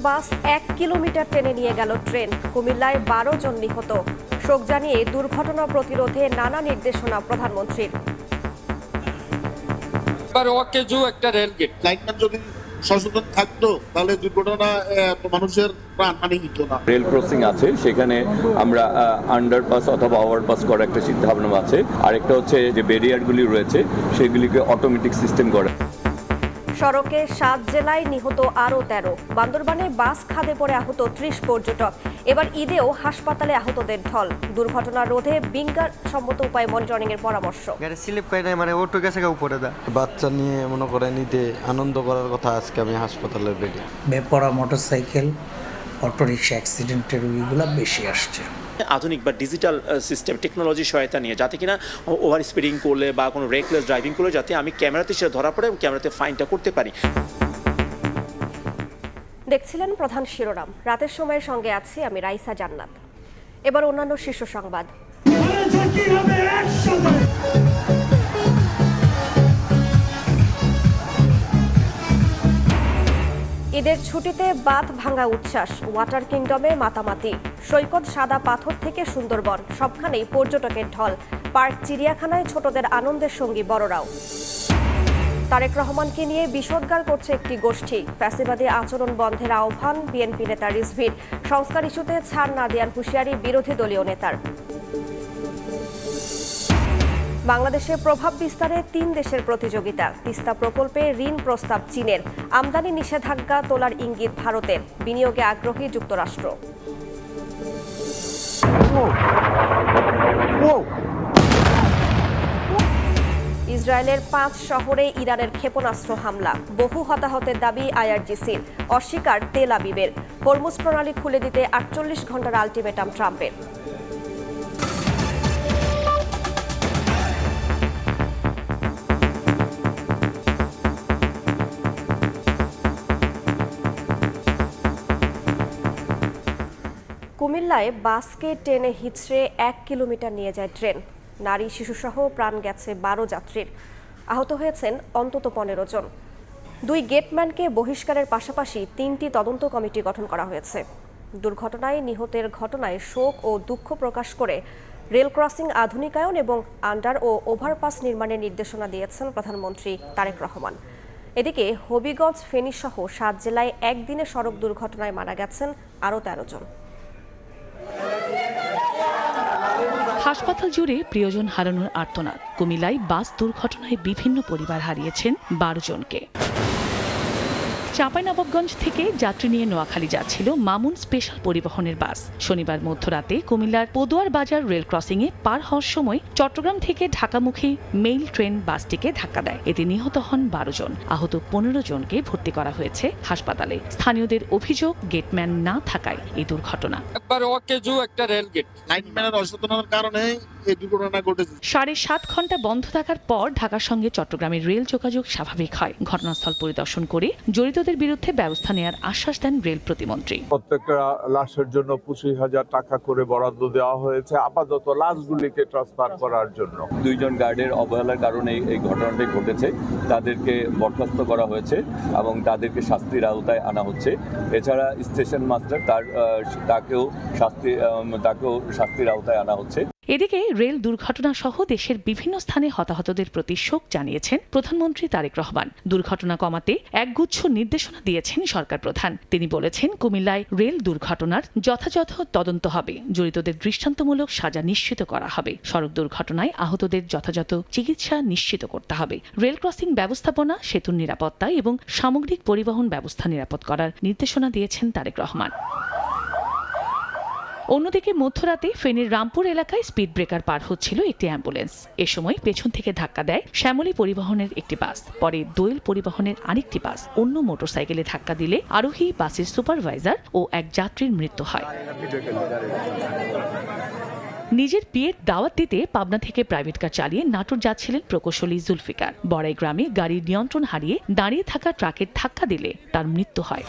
বাস 1 kilometre টেনে নিয়ে গেল ট্রেন। কুমিল্লায় 12 জন নিহত। শোক জানিয়ে দুর্ঘটনা প্রতিরোধে নানা নির্দেশনা প্রধানমন্ত্রীর। একটা রেলগেট লাইনম্যান যদি সচেতন থাকতো তাহলে দুর্ঘটনা মানুষের প্রাণহানি হতো না। রেল ক্রসিং আছে, সেখানে আমরা আন্ডারপাস অথবা ওভারপাস করার একটা চিন্তাভাবনা আছে। আরেকটা হচ্ছে যে ব্যারিয়ারগুলি রয়েছে সেগুলিকে অটোমেটিক সিস্টেম করা। সড়কে 7 জেলায় নিহত আরও 13। বান্দরবানে বাস খাদে পড়ে আহত 30 পর্যটক। এবার ঈদেও হাসপাতালে আহতদের ঢল। দুর্ঘটনা রোধে বিজ্ঞান সম্মত উপায়ে মনিটরিং এর পরামর্শ। গাড়ি স্লিপ করে নাই, মানে ওটু গেছে উপরে দা। বাচ্চা নিয়ে মনে করে নিতে আনন্দ করার কথা। আজকে আমি হাসপাতালে বেডে। বেপরা মোটরসাইকেল, অটোরিকশা অ্যাক্সিডেন্টের রোগীগুলো বেশি আসছে। আধুনিক বা ডিজিটাল সিস্টেম টেকনোলজি সহায়তা নিয়ে যাতে কিনা ওভার স্পিডিং করলে বা কোনো রেকলেস ড্রাইভিং করলে যাতে আমি ক্যামেরাতে সেটা ধরা পড়ে এবং ক্যামেরাতে ফাইনটা করতে পারি। দেখছিলেন প্রধান শিরোনাম। রাতের সময়ের সঙ্গে আছি আমি রাইসা জান্নাত। এবার অন্যান্য শীর্ষ সংবাদ। ঈদের ছুটিতে বাঁধ ভাঙা উচ্ছ্বাস। ওয়াটার কিংডমে মাতামাতি। সৈকত সাদা পাথর থেকে সুন্দরবন, সবখানেই পর্যটকের ঢল। পার্ক চিড়িয়াখানায় ছোটদের আনন্দের সঙ্গী বড়রাও। তারেক রহমানকে নিয়ে বিষোদ্গার করছে একটি গোষ্ঠী। ফ্যাসিবাদী আচরণ বন্ধের আহ্বান বিএনপি নেতা রিজভীর। সংস্কার ইস্যুতে ছাড় না দেওয়ার হুঁশিয়ারি বিরোধী দলীয় নেতার। বাংলাদেশে প্রভাব বিস্তারে 3 দেশের প্রতিযোগিতা। তিস্তা প্রকল্পে ঋণ প্রস্তাব চীনের। আমদানি নিষেধাজ্ঞা তোলার ইঙ্গিত ভারতের। বিনিয়োগে আগ্রহী যুক্তরাষ্ট্র। ইসরায়েলের 5 শহরে ইরানের ক্ষেপণাস্ত্র হামলা। বহু হতাহতের দাবি আইআরজিসির। অস্বীকার তেল আবিবের। হরমুজ প্রণালী খুলে দিতে 48 ঘণ্টার আলটিমেটাম ট্রাম্পের। কুমিল্লায় বাসকে টেনে হিঁচড়ে 1 কিলোমিটার নিয়ে যায় ট্রেন। নারী শিশুসহ প্রাণ গেছে 12 যাত্রীর। আহত হয়েছেন অন্তত 15 জন। 2 গেটম্যানকে বহিষ্কারের পাশাপাশি 3টি তদন্ত কমিটি গঠন করা হয়েছে। দুর্ঘটনায় নিহতের ঘটনায় শোক ও দুঃখ প্রকাশ করে রেল ক্রসিং আধুনিকায়ন এবং আন্ডার ও ওভারপাস নির্মাণের নির্দেশনা দিয়েছেন প্রধানমন্ত্রী তারেক রহমান। এদিকে হবিগঞ্জ, ফেনী সহ 7 জেলায় একদিনে সড়ক দুর্ঘটনায় মারা গেছেন আরও 13 জন। হাসপাতাল জুড়ে প্রিয়জন হারানোর আর্তনাদ। কুমিল্লায় বাস দুর্ঘটনায় বিভিন্ন পরিবার হারিয়েছেন 12 জনকে। চাঁপাইনবাবগঞ্জ থেকে যাত্রী নিয়ে নোয়াখালী যাচ্ছিল মামুন স্পেশাল পরিবহনের বাস। শনিবার মধ্যরাতে কুমিল্লার পদুয়ার বাজার রেল ক্রসিংয়ে পার হওয়ার সময় চট্টগ্রাম থেকে ঢাকামুখী মেইল ট্রেন বাসটিকে ধাক্কা দেয়। এতে নিহত হন 12 জন। আহত 15 জনকে ভর্তি করা হয়েছে হাসপাতালে। স্থানীয়দের অভিযোগ, গেটম্যান না থাকায় এই দুর্ঘটনা। একটা রেলগেট লাইনম্যানের অসচেতনতার কারণে এই দুর্ঘটনা ঘটেছে। 7.5 ঘন্টা বন্ধ থাকার পর ঢাকার সঙ্গে চট্টগ্রামের রেল যোগাযোগ স্বাভাবিক হয়। ঘটনাস্থল পরিদর্শন করে জড়িতদের বিরুদ্ধে ব্যবস্থা নেওয়ার আশ্বাস দেন রেল প্রতিমন্ত্রী। প্রত্যেকটা লাশের জন্য 25,000 টাকা করে বরাদ্দ দেওয়া হয়েছে আপাতত লাশগুলিকে ট্রান্সফার করার জন্য। 2 জন গার্ডের অবহেলার কারণে এই ঘটনাটি ঘটেছে। তাদেরকে বরখাস্ত করা হয়েছে এবং তাদেরকে শাস্তির আওতায় আনা হচ্ছে। এছাড়া স্টেশন মাস্টার তাকেও শাস্তির আওতায় আনা হচ্ছে। এদিকে রেল দুর্ঘটনা সহ দেশের বিভিন্ন স্থানে হতাহতদের প্রতি শোক জানিয়েছেন প্রধানমন্ত্রী তারেক রহমান। দুর্ঘটনা কমাতে একগুচ্ছ নির্দেশনা দিয়েছেন সরকার প্রধান। তিনি বলেছেন, কুমিল্লায় রেল দুর্ঘটনার যথাযথ তদন্ত হবে, জড়িতদের দৃষ্টান্তমূলক সাজা নিশ্চিত করা হবে, সড়ক দুর্ঘটনায় আহতদের যথাযথ চিকিৎসা নিশ্চিত করতে হবে, রেল ক্রসিং ব্যবস্থাপনা, সেতুর নিরাপত্তা এবং সামগ্রিক পরিবহন ব্যবস্থা নিরাপদ করার নির্দেশনা দিয়েছেন তারেক রহমান। অন্যদিকে মধ্যরাতে ফেনীর রামপুর এলাকায় স্পিড ব্রেকার পার হচ্ছিল একটি অ্যাম্বুলেন্স। এ সময় পেছন থেকে ধাক্কা দেয় শ্যামলী পরিবহনের একটি বাস। পরে দোয়েল পরিবহনের আরেকটি বাস অন্য মোটরসাইকেলে ধাক্কা দিলে আরোহী, বাসের সুপারভাইজার ও এক যাত্রীর মৃত্যু হয়। নিজের বিয়ের দাওয়াত দিতে পাবনা থেকে প্রাইভেট কার চালিয়ে নাটোর যাচ্ছিলেন প্রকৌশলী জুলফিকার। বড়াই গ্রামে গাড়ির নিয়ন্ত্রণ হারিয়ে দাঁড়িয়ে থাকা ট্রাকের ধাক্কা দিলে তার মৃত্যু হয়।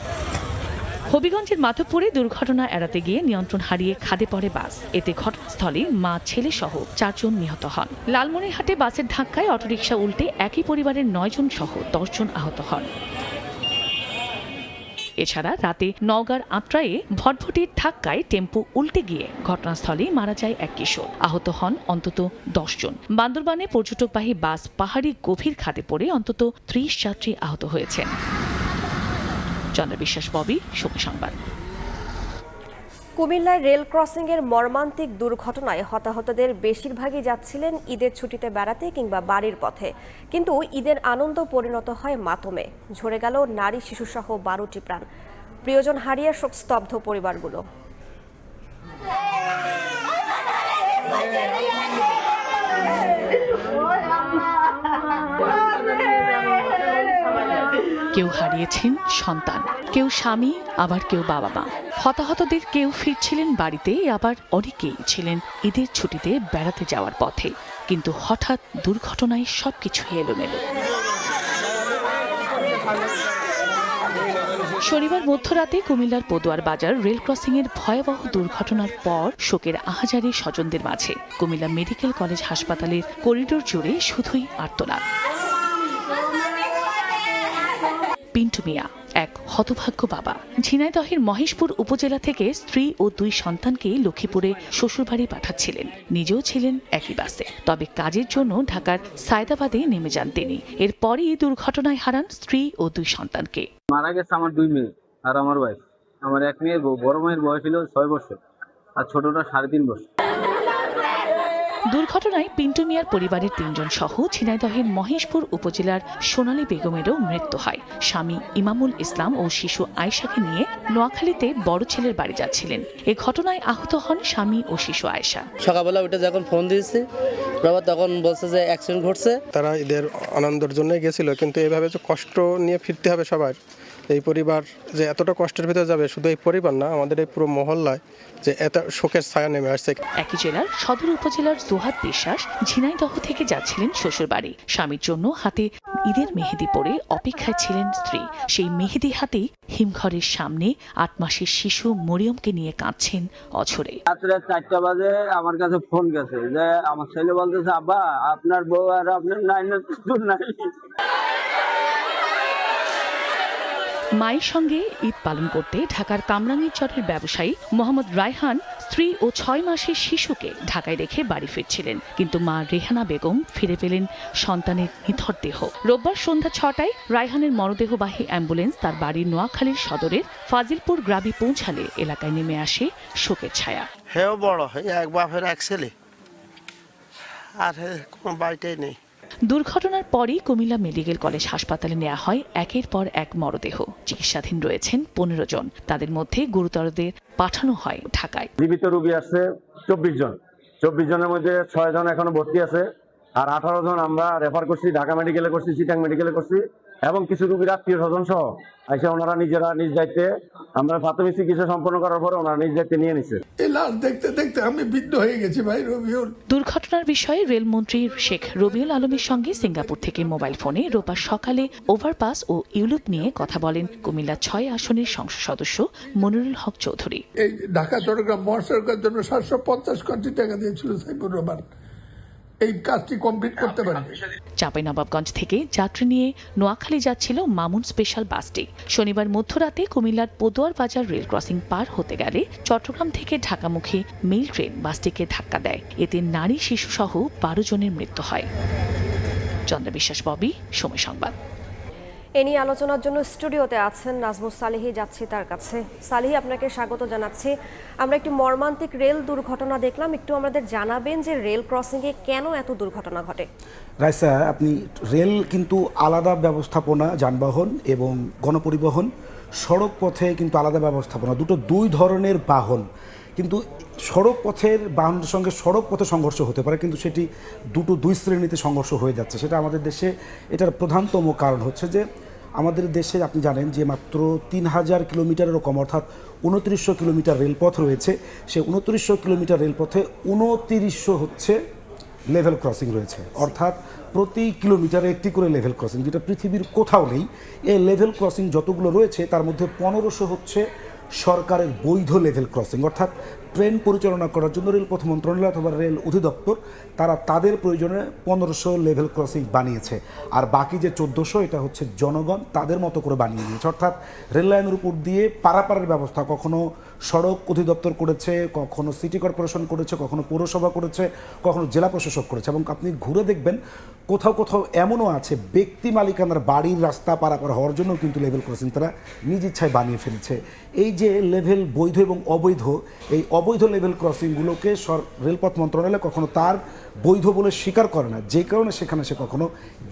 হবিগঞ্জের মাধবপুরে দুর্ঘটনা এড়াতে গিয়ে নিয়ন্ত্রণ হারিয়ে খাদে পড়ে বাস। এতে ঘটনাস্থলে মা, ছেলে সহ 4 জন নিহত হন। লালমনিরহাটে বাসের ধাক্কায় অটোরিকশা উল্টে একই পরিবারের 9 জন সহ 10 জন আহত হন। এছাড়া রাতে নওগাঁর আত্রায়ে ভটভটির ধাক্কায় টেম্পো উল্টে গিয়ে ঘটনাস্থলেই মারা যায় এক কিশোর, আহত হন অন্তত 10 জন। বান্দরবানে পর্যটকবাহী বাস পাহাড়ি গভীর খাদে পড়ে অন্তত 30 যাত্রী আহত হয়েছেন। চন্দ্র বিশ্বাস, ববি, সময় সংবাদ। কুমিল্লায় রেল ক্রসিংয়ের মর্মান্তিক দুর্ঘটনায় হতাহতদের বেশিরভাগই যাচ্ছিলেন ঈদের ছুটিতে বেড়াতে কিংবা বাড়ির পথে, কিন্তু ঈদের আনন্দ পরিণত হয় মাতমে। ঝরে গেল নারী শিশুসহ 12টি প্রাণ। প্রিয়জন হারিয়ে শোকস্তব্ধ পরিবারগুলো। কেউ হারিয়েছেন সন্তান, কেউ স্বামী, আবার কেউ বাবা মা। হতাহতদের কেউ ফিরছিলেন বাড়িতে, আবার অনেকেই ছিলেন ঈদের ছুটিতে বেড়াতে যাওয়ার পথে। কিন্তু হঠাৎ দুর্ঘটনায় সবকিছু এলোমেলো। শনিবার মধ্যরাতে কুমিল্লার পদুয়ার বাজার রেল ক্রসিংয়ের ভয়াবহ দুর্ঘটনার পর শোকের আহাজারি স্বজনদের মাঝে। কুমিল্লা মেডিকেল কলেজ হাসপাতালের করিডোর জুড়ে শুধুই আর্তনাদ। পিন্টু মিয়া এক হতভাগ্য বাবা। ঝিনাইদহের মহেশপুর উপজেলা থেকে স্ত্রী ও 2 সন্তানকে লক্ষ্মীপুরে শ্বশুরবাড়ি পাঠাচ্ছিলেন। নিজেও ছিলেন একই বাসে, তবে কাজের জন্য ঢাকার সায়দাবাদে নেমে যান তিনি। এরপরই দুর্ঘটনায় হারান স্ত্রী ও 2 সন্তানকে। মারা গেছে আমার 2 মেয়ে আর আমার ওয়াইফ। আমার এক মেয়ের বড় মেয়ের বয়স ছিল 6 বছর আর ছোটটা 3.5 বছর। দুর্ঘটনায় পিন্টু মিয়ার পরিবারের 3 জন সহ ঝিনাইদহের মহেশপুর উপজেলার সোনালী বেগমেরও মৃত্যু হয়। স্বামী ইমামুল ইসলাম ও শিশু আয়েশাকে নিয়ে নোয়াখালীতে বড় ছেলের বাড়ি যাচ্ছিলেন। এ ঘটনায় আহত হন স্বামী ও শিশু আয়েশা। সকালবেলা উঠে যখন ফোন দিয়েছি বাবা, তখন বলছে যে অ্যাক্সিডেন্ট ঘটছে। তারা ঈদের আনন্দের জন্য গেছিল, কিন্তু এভাবে যে কষ্ট নিয়ে ফিরতে হবে সবার, এই পরিবার যে এতটা কষ্টের ভিতরে যাবে, শুধু এই পরিবার না, আমাদের এই পুরো মহল্লায় যে এত শোকের ছায়া নেমে আসছে। একই জেলার সদর উপজেলার জোহাদ বিশ্বাস ঝিনাইদহ থেকে যাচ্ছিলেন শ্বশুরবাড়ি। স্বামীর জন্য হাতে ঈদের মেহেদি পরে অপেক্ষায় ছিলেন স্ত্রী। সেই মেহেদি হাতেই হিমঘরের সামনে 8 মাসের শিশু মরিয়মকে নিয়ে কাঁদছেন অঝরে। রাত্রে 4টা বাজে আমার কাছে ফোন গেছে যে আমার ছেলে বলতেছে, আব্বা আপনার বউ আর আপনার নাই। মায়ের সঙ্গে ঈদ পালন করতে ঢাকার কামরাঙ্গীরচরের ব্যবসায়ী মোহাম্মদ রায়হান স্ত্রী ও 6 মাসের শিশুকে ঢাকায় রেখে বাড়ি ফিরছিলেন, কিন্তু মা রেহানা বেগম ফিরে পেলেন সন্তানের নিথর দেহ। রোববার সন্ধ্যা 6টায় রায়হানের মরদেহবাহী অ্যাম্বুলেন্স তার বাড়ির নোয়াখালীর সদরের ফাজিলপুর গ্রামে পৌঁছালে এলাকায় নেমে আসে শোকের ছায়া। হেও বড় এক বাপের এক ছেলে, আর কোনো বাড়িটাই নেই। দুর্ঘটনার পরই কুমিল্লা মেডিকেল কলেজ হাসপাতালে নেওয়া হয় একের পর এক মরদেহ। চিকিৎসাধীন রয়েছেন 15 জন, তাদের মধ্যে গুরুতরদের পাঠানো হয় ঢাকায়। জীবিত রোগী আছে 24 জন। 24 জনের মধ্যে 6 জন এখনো ভর্তি আছে, আর 18 জন আমরা রেফার করছি, ঢাকা মেডিকেলে করছি, চিটাং মেডিকেলে করছি, এবং কিছু রোগীর আত্মীয় স্বজন সহ এসে ওনারা নিজেরা নিজ দায়িত্বে, আমরা প্রাথমিক চিকিৎসা সম্পন্ন করার পরে ওনারা নিজ দায়িত্বে নিয়ে নিচ্ছে। দেখতে দেখতে আমি বিদ্ধ হয়ে গেছি ভাই রবিউল। দুর্ঘটনার বিষয়ে রেলমন্ত্রী শেখ রবিউল আলমের সঙ্গে সিঙ্গাপুর থেকে মোবাইল ফোনে রোববার সকালে ওভারপাস ও ইউলুপ নিয়ে কথা বলেন কুমিল্লা 6 আসনের সংসদ সদস্য মনিরুল হক চৌধুরী। এই ঢাকা চট্টগ্রাম মহাসড়কের জন্য 750 কোটি টাকা দিয়েছিল সাইফুর রহমান, এই কাজটি কমপ্লিট করতে পারবে। চাঁপাইনবাবগঞ্জ থেকে যাত্রী নিয়ে নোয়াখালী যাচ্ছিল মামুন স্পেশাল বাসটি। শনিবার মধ্যরাতে কুমিল্লার পদুয়ার বাজার রেল ক্রসিং পার হতে গেলে চট্টগ্রাম থেকে ঢাকামুখী মেইল ট্রেন বাসটিকে ধাক্কা দেয়। এতে নারী শিশু সহ 12 জনের মৃত্যু হয়। চন্দ্র বিশ্বাস, ববি, সময় সংবাদ। এ নিয়ে আলোচনার জন্য স্টুডিওতে আছেন নাজমুস সালেহী, যাচ্ছি তার কাছে। সালেহী, আপনাকে স্বাগত জানাচ্ছি। আমরা একটি মর্মান্তিক রেল দুর্ঘটনা দেখলাম, একটু আমাদের জানাবেন যে রেল ক্রসিংয়ে কেন এত দুর্ঘটনা ঘটে? রাইসা, আপনি রেল কিন্তু আলাদা ব্যবস্থাপনা, যানবাহন এবং গণপরিবহন, সড়ক পথে কিন্তু আলাদা ব্যবস্থাপনা, দুই ধরনের বাহন। কিন্তু সড়ক পথের বাহনের সঙ্গে সড়ক পথে সংঘর্ষ হতে পারে, কিন্তু সেটি দুই শ্রেণীতে সংঘর্ষ হয়ে যাচ্ছে। সেটা আমাদের দেশে এটার প্রধানতম কারণ হচ্ছে যে আমাদের দেশে আপনি জানেন যে মাত্র 3000 কিলোমিটারেরও কম, অর্থাৎ 2900 কিলোমিটার রেলপথ রয়েছে। সে 2900 কিলোমিটার রেলপথে 2900 হচ্ছে লেভেল ক্রসিং রয়েছে, অর্থাৎ প্রতি কিলোমিটারে একটি করে লেভেল ক্রসিং, যেটা পৃথিবীর কোথাও নেই। এই লেভেল ক্রসিং যতগুলো রয়েছে তার মধ্যে 1500 হচ্ছে সরকারের বৈধ লেভেল ক্রসিং, অর্থাৎ ট্রেন পরিচালনা করার জন্য রেলপথ মন্ত্রণালয় অথবা রেল অধিদপ্তর তারা তাদের প্রয়োজনে 1500 লেভেল ক্রসিং বানিয়েছে, আর বাকি যে 1400 এটা হচ্ছে জনগণ তাদের মতো করে বানিয়ে নিয়েছে। অর্থাৎ রেল লাইনের উপর দিয়ে পারাপারের ব্যবস্থা কখনো সড়ক অধিদপ্তর করেছে, কখনো সিটি কর্পোরেশন করেছে, কখনো পৌরসভা করেছে, কখনো জেলা প্রশাসক করেছে। এবং আপনি ঘুরে দেখবেন কোথাও কোথাও এমনও আছে ব্যক্তি মালিকানার বাড়ির রাস্তা পারাপার হওয়ার জন্য কিন্তু লেভেল ক্রসিং তারা নিজ ইচ্ছায় বানিয়ে ফেলেছে। এই যে লেভেল বৈধ এবং অবৈধ, এই অবৈধ লেভেল ক্রসিংগুলোকে রেলপথ মন্ত্রণালয় কখনো তার বৈধ বলে স্বীকার করে না, যে কারণে সেখানে সে কখনো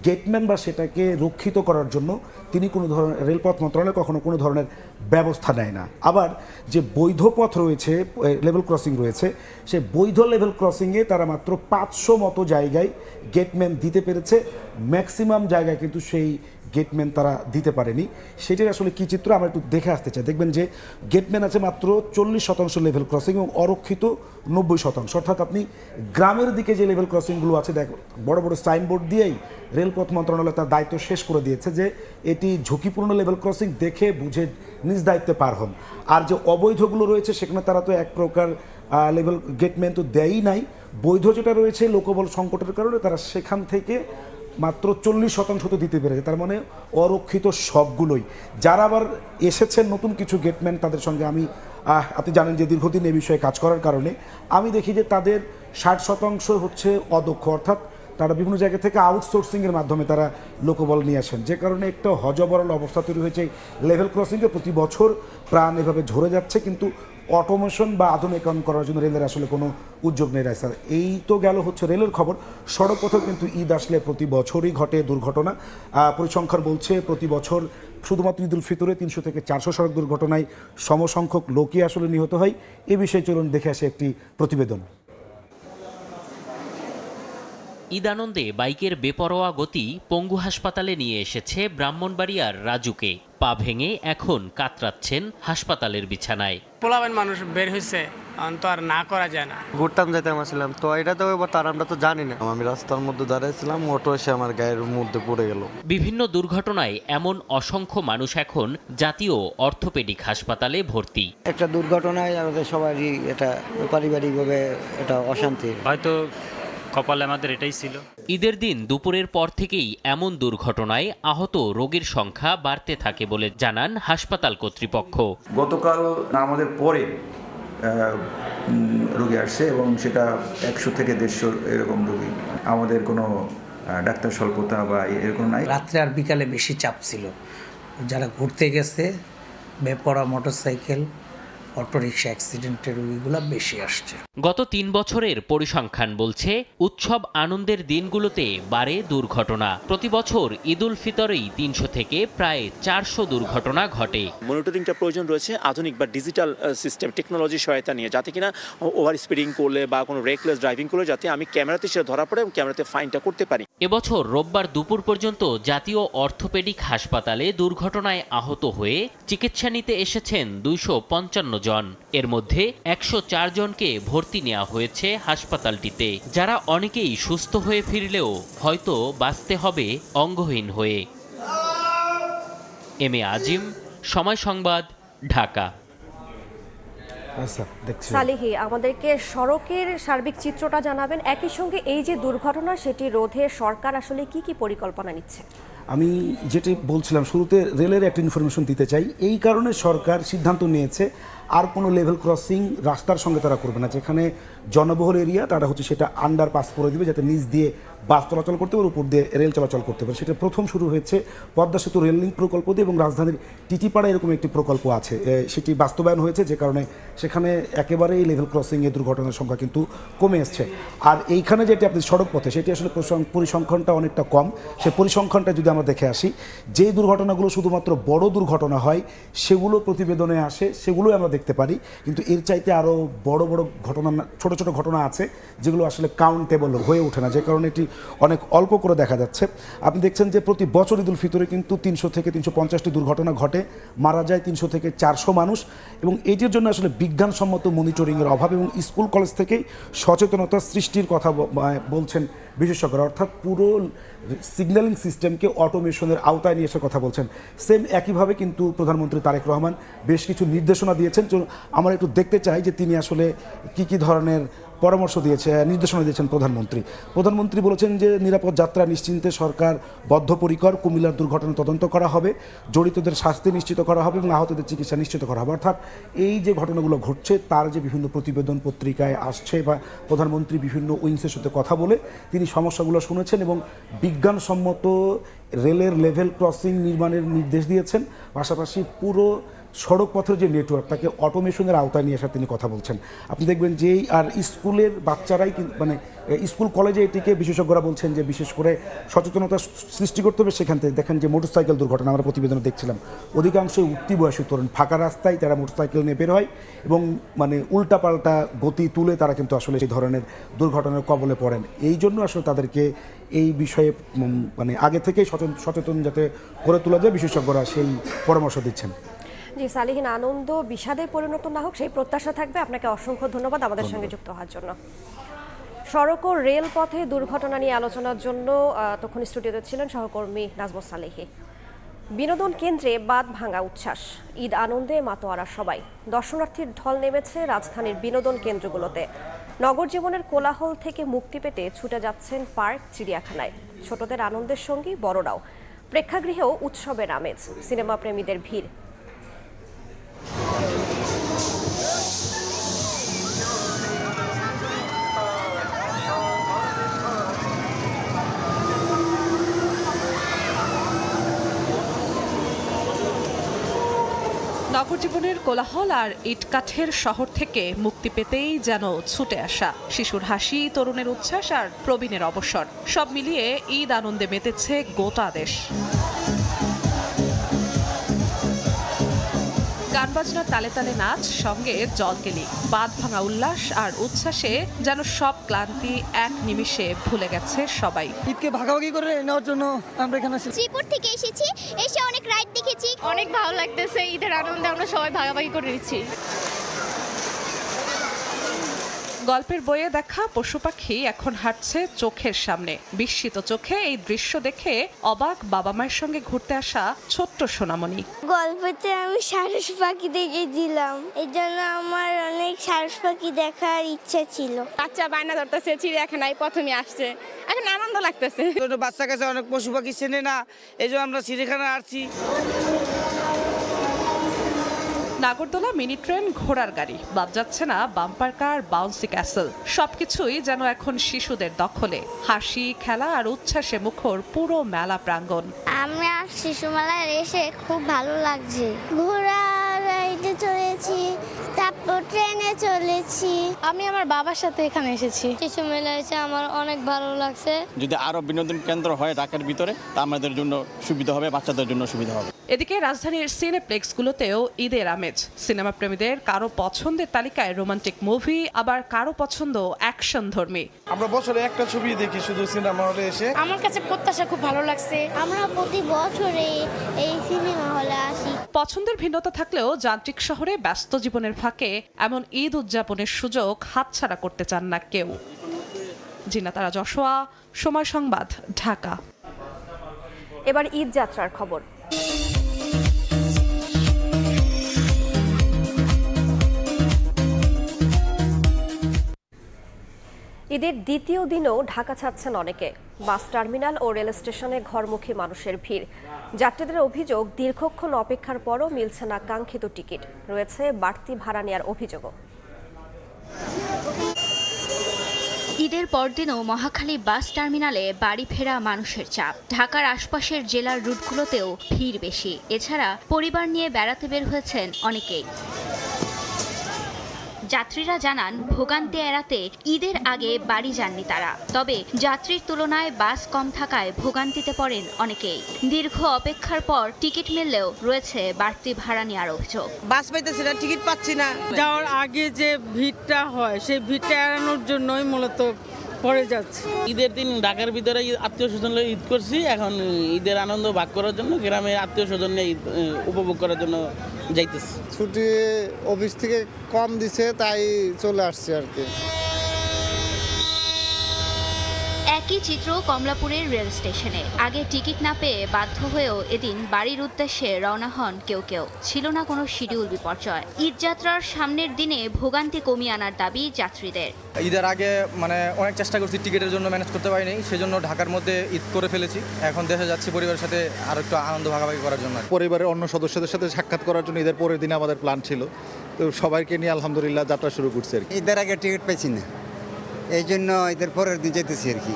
গেটম্যান বা সেটাকে রক্ষিত করার জন্য তিনি কোনো ধরনের রেলপথ মন্ত্রণালয় কখনো কোনো ধরনের ব্যবস্থা নেয় না। আবার যে বৈধ পথ রয়েছে, লেভেল ক্রসিং রয়েছে, সে বৈধ লেভেল ক্রসিংয়ে তারা মাত্র 500 মতো জায়গায় গেটম্যান দিতে পেরেছে, ম্যাক্সিমাম জায়গায় কিন্তু সেই গেটম্যান তারা দিতে পারেনি। সেটার আসলে কী চিত্র আমরা একটু দেখে আসতে চাই। দেখবেন যে গেটম্যান আছে মাত্র 40% লেভেল ক্রসিং এবং অরক্ষিত 90%। অর্থাৎ আপনি গ্রামের দিকে যে লেভেল ক্রসিংগুলো আছে বড় বড় সাইনবোর্ড দিয়েই রেলপথ মন্ত্রণালয় তার দায়িত্ব শেষ করে দিয়েছে যে এটি ঝুঁকিপূর্ণ লেভেল ক্রসিং, দেখে বুঝে নিজ দায়িত্বে পার হন। আর যে অবৈধগুলো রয়েছে সেখানে তারা তো এক প্রকার লেভেল গেটম্যান তো দেয়ই নাই। বৈধ যেটা রয়েছে লোকবল সংকটের কারণে তারা সেখান থেকে মাত্র 40% তো দিতে পেরেছে। তার মানে অরক্ষিত সবগুলোই। যারা আবার এসেছেন নতুন কিছু গেটম্যান, তাদের সঙ্গে আপনি জানেন যে দীর্ঘদিন এই বিষয়ে কাজ করার কারণে আমি দেখি যে তাদের 60% হচ্ছে অদক্ষ, অর্থাৎ তারা বিভিন্ন জায়গা থেকে আউটসোর্সিংয়ের মাধ্যমে তারা লোকবল নিয়ে আসেন, যে কারণে একটা হজবরল অবস্থা তৈরি হয়েছে। লেভেল ক্রসিংয়ে প্রতি বছর প্রাণ এভাবে ঝরে যাচ্ছে, কিন্তু অটোমেশন বা আধুনিকরণ করার জন্য রেলের আসলে কোনো উদ্যোগ নেই। স্যার, এই তো গেল হচ্ছে রেলের খবর। সড়ক পথেও কিন্তু ঈদ আসলে প্রতি বছরই ঘটে দুর্ঘটনা। পরিসংখ্যান বলছে প্রতি বছর শুধুমাত্র ঈদ উল ফিতরে 300 থেকে 400 সড়ক দুর্ঘটনায় সমসংখ্যক লোকই আসলে নিহত হয়। এ বিষয়ে চলুন দেখে আসে একটি প্রতিবেদন। ঈদ আনন্দে বাইকের বেপরোয়া গতি পঙ্গু হাসপাতালে নিয়ে এসেছে ব্রাহ্মণবাড়িয়ার রাজুকে। পা ভেঙে এখন কাতরাচ্ছেন হাসপাতালের বিছানায়। পোলাবেন মানুষ বের হয়েছে, তো আর না করা যায় না। ঘুরতাম যাইতাম আসলাম, তো এটা তো তার আমরা তো জানি না। আমি রাস্তার মধ্যে দাঁড়াইছিলাম, অটো এসে আমার গায়ের মধ্যে পড়ে গেল। বিভিন্ন দুর্ঘটনায় এমন অসংখ্য মানুষ এখন জাতীয় অর্থোপেডিক হাসপাতালে ভর্তি। একটা দুর্ঘটনায় আমাদের সবারই এটা পারিবারিকভাবে এটা অশান্তি, হয়তো কপালে আমাদের এটাই ছিল। ঈদের দিন দুপুরের পর থেকেই এমন দুর্ঘটনায় আহত রোগীর সংখ্যা বাড়তে থাকে বলে জানান হাসপাতাল কর্তৃপক্ষ। গতকাল আমাদের পরে রোগী আসছে এবং সেটা 100 থেকে 150 এরকম রোগী। আমাদের কোনো ডাক্তার স্বল্পতা বা এরকম নাই। রাত্রে আর বিকালে বেশি চাপ ছিল। যারা ঘুরতে গেছে বেপরোয়া মোটরসাইকেল, অটোরিকশা অ্যাক্সিডেন্টের রোগীগুলো বেশি আসছে। গত 3 বছরের পরিসংখ্যান বলছে উৎসব আনন্দের দিনগুলোতে বাড়ে দুর্ঘটনা। প্রতি বছর ঈদ উল ফিতরেই 300 থেকে প্রায় 400 দুর্ঘটনা ঘটে। মনিটরিংটা প্রয়োজন রয়েছে আধুনিক বা ডিজিটাল সিস্টেম টেকনোলজি সহায়তা নিয়ে, যাতে কিনা ওভার স্পিডিং করলে বা কোনো রেকলেস ড্রাইভিং করলে যাতে আমি ক্যামেরাতে সেটা ধরা পড়ে এবং ক্যামেরাতে ফাইনটা করতে পারি। এবছর রোববার দুপুর পর্যন্ত জাতীয় অর্থোপেডিক হাসপাতালে দুর্ঘটনায় আহত হয়ে চিকিৎসা নিতে এসেছেন 255 জন। এর মধ্যে 104 জনকে ভর্তি নেওয়া হয়েছে হাসপাতালটিতে, যারা অনেকেই সুস্থ হয়ে ফিরলেও হয়তো বাঁচতে হবে অঙ্গহীন হয়ে। এম এ আজিম, সময় সংবাদ, ঢাকা। সালিহি, আমাদেরকে সড়কের সার্বিক চিত্রটা জানাবেন। একই সঙ্গে এই যে দুর্ঘটনা সেটি রোধে সরকার আসলে কি কি পরিকল্পনা নিচ্ছে? আমি যেটি বলছিলাম শুরুতে, রেলের একটা ইনফরমেশন দিতে চাই। এই কারণে সরকার সিদ্ধান্ত নিয়েছে আর কোনো লেভেল ক্রসিং রাস্তার সঙ্গে তারা করবে না। যেখানে জনবহুল এরিয়া তারা হচ্ছে সেটা আন্ডারপাস করে দিবে, যাতে নিচ দিয়ে বাস চলাচল করতে পারে, উপর দিয়ে রেল চলাচল করতে পারে। সেটা প্রথম শুরু হয়েছে পদ্মা সেতু রেল লিঙ্ক প্রকল্প দিয়ে, এবং রাজধানীর টিটিপাড়া এরকম একটি প্রকল্প আছে, সেটি বাস্তবায়ন হয়েছে, যে কারণে সেখানে একেবারেই লেভেল ক্রসিংয়ে দুর্ঘটনার সংখ্যা কিন্তু কমে এসছে। আর এইখানে যেটি আপনি সড়ক পথে, সেটি আসলে পরিসংখ্যানটা অনেকটা কম। সেই পরিসংখ্যানটা যদি আমরা দেখে আসি, যে দুর্ঘটনাগুলো শুধুমাত্র বড় দুর্ঘটনা হয় সেগুলো প্রতিবেদনে আসে, সেগুলোই আমরা দেখতে পারি। কিন্তু এর চাইতে আরও বড় বড় ঘটনা, ছোট ছোট ঘটনা আছে যেগুলো আসলে কাউন্টেবল হয়ে ওঠে না, যে কারণে এটি অনেক অল্প করে দেখা যাচ্ছে। আপনি দেখছেন যে প্রতি বছর ঈদ উল ফিতরে কিন্তু 300 থেকে 350টি দুর্ঘটনা ঘটে, মারা যায় 300 থেকে 400 মানুষ। এবং এটির জন্য আসলে বিজ্ঞানসম্মত মনিটরিংয়ের অভাব এবং স্কুল কলেজ থেকেই সচেতনতা সৃষ্টির কথা বলছেন বিশেষজ্ঞরা। অর্থাৎ পুরো সিগন্যালিং সিস্টেমকে অটোমেশনের আওতায় নিয়ে আসার কথা বলছেন। সেম একইভাবে কিন্তু প্রধানমন্ত্রী তারেক রহমান বেশ কিছু নির্দেশনা দিয়েছেন। আমরা একটু দেখতে চাই যে তিনি আসলে কি ধরনের নির্দেশনা দিয়েছেন প্রধানমন্ত্রী বলেছেন যে নিরাপদ যাত্রা নিশ্চিন্তে সরকার বদ্ধপরিকর। কুমিল্লার দুর্ঘটনা তদন্ত করা হবে, জড়িতদের শাস্তি নিশ্চিত করা হবে এবং আহতদের চিকিৎসা নিশ্চিত করা হবে। অর্থাৎ এই যে ঘটনাগুলো ঘটছে তার যে বিভিন্ন প্রতিবেদন পত্রিকায় আসছে বা প্রধানমন্ত্রী বিভিন্ন উইংসের সাথে কথা বলে তিনি সমস্যাগুলো শুনেছেন এবং বিজ্ঞানসম্মত রেলের লেভেল ক্রসিং নির্মাণের নির্দেশ দিয়েছেন। পাশাপাশি পুরো সড়ক পথের যে নেটওয়ার্ক তাকে অটোমেশনের আওতায় নিয়ে আসার তিনি কথা বলছেন। আপনি দেখবেন যে আর স্কুলের বাচ্চারাই মানে স্কুল কলেজে এটিকে বিশেষজ্ঞরা বলছেন যে বিশেষ করে সচেতনতা সৃষ্টি করতে হবে। সেখান থেকে দেখেন যে মোটরসাইকেল দুর্ঘটনা আমরা প্রতিবেদনে দেখছিলাম, অধিকাংশই উঠতি বয়সী তরুণ, ফাঁকা রাস্তায় তারা মোটরসাইকেল নিয়ে বের হয় এবং মানে উল্টাপাল্টা গতি তুলে তারা কিন্তু আসলে সেই ধরনের দুর্ঘটনার কবলে পড়েন। এই জন্য আসলে তাদেরকে এই বিষয়ে মানে আগে থেকেই সচেতন যাতে করে তোলা যায় বিশেষজ্ঞরা সেই পরামর্শ দিচ্ছেন। জি সালিহিন, আনন্দ বিষাদে পরিণত না হোক সেই প্রত্যাশা থাকবে। আপনাকে অসংখ্য ধন্যবাদ আমাদের সঙ্গে যুক্ত হওয়ার জন্য। সড়ক ও রেলপথে দুর্ঘটনা নিয়ে আলোচনার জন্য তখন স্টুডিওতে ছিলেন সহকর্মী নাজমুস সালেহী। বিনোদন কেন্দ্রে বাঁধ ভাঙা উচ্ছ্বাস, ঈদ আনন্দে মাতোয়ারা সবাই। দর্শনার্থীর ঢল নেমেছে রাজধানীর বিনোদন কেন্দ্রগুলোতে। নগর জীবনের কোলাহল থেকে মুক্তি পেতে ছুটে যাচ্ছেন পার্ক, চিড়িয়াখানায়। ছোটদের আনন্দের সঙ্গী বড়রাও। প্রেক্ষাগৃহেও উৎসবের আমেজ, সিনেমা প্রেমীদের ভিড়। নগর জীবনের কোলাহল আর ইটকাঠের শহর থেকে মুক্তি পেতেই যেন ছুটে আসা শিশুর হাসি, তরুণের উচ্ছ্বাস আর প্রবীণের অবসর, সব মিলিয়ে ঈদ আনন্দে মেতেছে গোটা দেশ। গান বাজনার তালে তালে নাচ, সঙ্গে জলকেলি, বাঁধ ভাঙা উল্লাস আর উচ্ছ্বাসে যেন সব ক্লান্তি এক নিমিষে ভুলে গেছে সবাই। ঈদকে ভাগাভাগি করে নেওয়ার জন্য আমরা এখানে শ্রীপুর থেকে এসেছি, এসে অনেক রাইড দেখেছি, অনেক ভালো লাগতেছে। ঈদের আনন্দে আমরা সবাই ভাগাভাগি করে নিচ্ছি। গল্পের বইয়ে দেখা পশু পাখি এখন হাঁটছে চোখের সামনে। বিস্মিত চোখে এই দৃশ্য দেখে অবাক বাবা মায়ের সঙ্গে ঘুরতে আসা ছোট্ট সোনামণি। গল্পতে আমি সারস পাখি দেখেছিলাম, এই জন্য আমার অনেক সারস পাখি দেখার ইচ্ছা ছিল। বাচ্চা বায়না ধরতেছে, চিড়িয়াখানায় প্রথমে আসছে, এখন আনন্দ লাগতেছে। বাচ্চা কাছে অনেক পশু পাখি চেনে না, এই জন্য আমরা চিড়িয়াখানা আসছি। নাগরদোলা, মিনি ট্রেন, ঘোড়ার গাড়ি, বাদ যাচ্ছে না বাম্পার কার, বাউন্সি ক্যাসেল। সবকিছুই যেন এখন শিশুদের দখলে। হাসি, খেলা আর উচ্ছ্বাসে মুখর পুরো মেলা প্রাঙ্গণ। আমরা শিশু মেলায় এসে খুব ভালো লাগছে। ঘোড়া গাড়িতে চলেছি, তারপর ট্রেনে চলেছি। আমি আমার বাবার সাথে এখানে এসেছি। শিশু মেলায় এসে আমার অনেক ভালো লাগছে। যদি আরো বিনোদন কেন্দ্র হয় ঢাকার ভিতরে, তা আমাদের জন্য সুবিধা হবে, বাচ্চাদের জন্য সুবিধা হবে। এদিকে রাজধানীর সিনেপ্লেক্সগুলোতেও ঈদের আমেজ। সিনেমা প্রেমীদের কারো পছন্দের তালিকায় রোমান্টিক মুভি, আবার কারো পছন্দ অ্যাকশন ধর্মী। আমরা বছরে একটা ছবি দেখি শুধু সিনেমা হলে এসে। আমার কাছে প্রত্যাশা খুব ভালো লাগছে। আমরা প্রতি বছরে এই সিনেমা হলে আসি। পছন্দের ভিন্নতা থাকলেও যান্ত্রিক শহরে ব্যস্ত জীবনের ফাঁকে এমন ঈদ উদযাপনের সুযোগ হাতছাড়া করতে চান না কেউ। জিনাতারা যশোয়া, সময় সংবাদ, ঢাকা। এবার ঈদ যাত্রার খবর। ঈদের দ্বিতীয় দিনেও ঢাকা ছাড়ছেন অনেকে। বাস টার্মিনাল ও রেল স্টেশনে ঘরমুখী মানুষের ভিড়। যাত্রীদের অভিযোগ, দীর্ঘক্ষণ অপেক্ষার পরও মিলছে না কাঙ্ক্ষিত টিকিট। রয়েছে বাড়তি ভাড়া নেওয়ার অভিযোগও। ঈদের পরদিনও মহাখালী বাস টার্মিনালে বাড়ি ফেরা মানুষের চাপ। ঢাকার আশপাশের জেলার রুটগুলোতেও ভিড় বেশি। এছাড়া পরিবার নিয়ে বেড়াতে বের হয়েছেন অনেকেই। যাত্রীরা জানান, ভোগান্তি এড়াতে ঈদের আগে বাড়ি যাননি তারা। তবে যাত্রীর তুলনায় বাস কম থাকায় ভোগান্তিতে পড়েন অনেকেই। দীর্ঘ অপেক্ষার পর টিকিট মিললেও রয়েছে বাড়তি ভাড়া নেওয়ার অভিযোগ। বাস পাইতেছি না, টিকিট পাচ্ছি না। যাওয়ার আগে যে ভিড়টা হয়, সেই ভিড়টা এড়ানোর জন্যই মূলত পড়ে যাচ্ছে। ঈদের দিন ঢাকার ভিতরে আত্মীয় স্বজন ঈদ করছি, এখন ঈদের আনন্দ ভাগ করার জন্য গ্রামে আত্মীয় স্বজন নিয়ে উপভোগ করার জন্য যাইতেছি। ছুটি অফিস থেকে কম দিছে, তাই চলে আসছে আর কি। একই চিত্র কমলাপুরের রেল স্টেশনে। আগে টিকিট না পেয়ে বাধ্য হয়েও এদিন বাড়ির উদ্দেশ্যে রওনা হন কেউ কেউ। ছিল না কোনো শিডিউল বিপর্যয়। ঈদ যাত্রার সামনের দিনে ভোগান্তি কমিয়ে আনার দাবি যাত্রীদের। ঈদের আগে অনেক চেষ্টা করছি, টিকিটের জন্য ম্যানেজ করতে পারিনি, সেজন্য ঢাকার মধ্যে ঈদ করে ফেলেছি। এখন দেশে যাচ্ছি পরিবারের সাথে আর একটু আনন্দ ভাগাভাগি করার জন্য। পরিবারের অন্য সদস্যদের সাথে সাক্ষাৎ করার জন্য ঈদের পরের দিনে আমাদের প্ল্যান ছিল, তো সবাইকে নিয়ে আলহামদুলিল্লাহ যাত্রা শুরু করছি আর কি। ঈদের আগে টিকিট পেয়েছি না, এই জন্য ঈদের পরের দিন যেতেছি আর কি।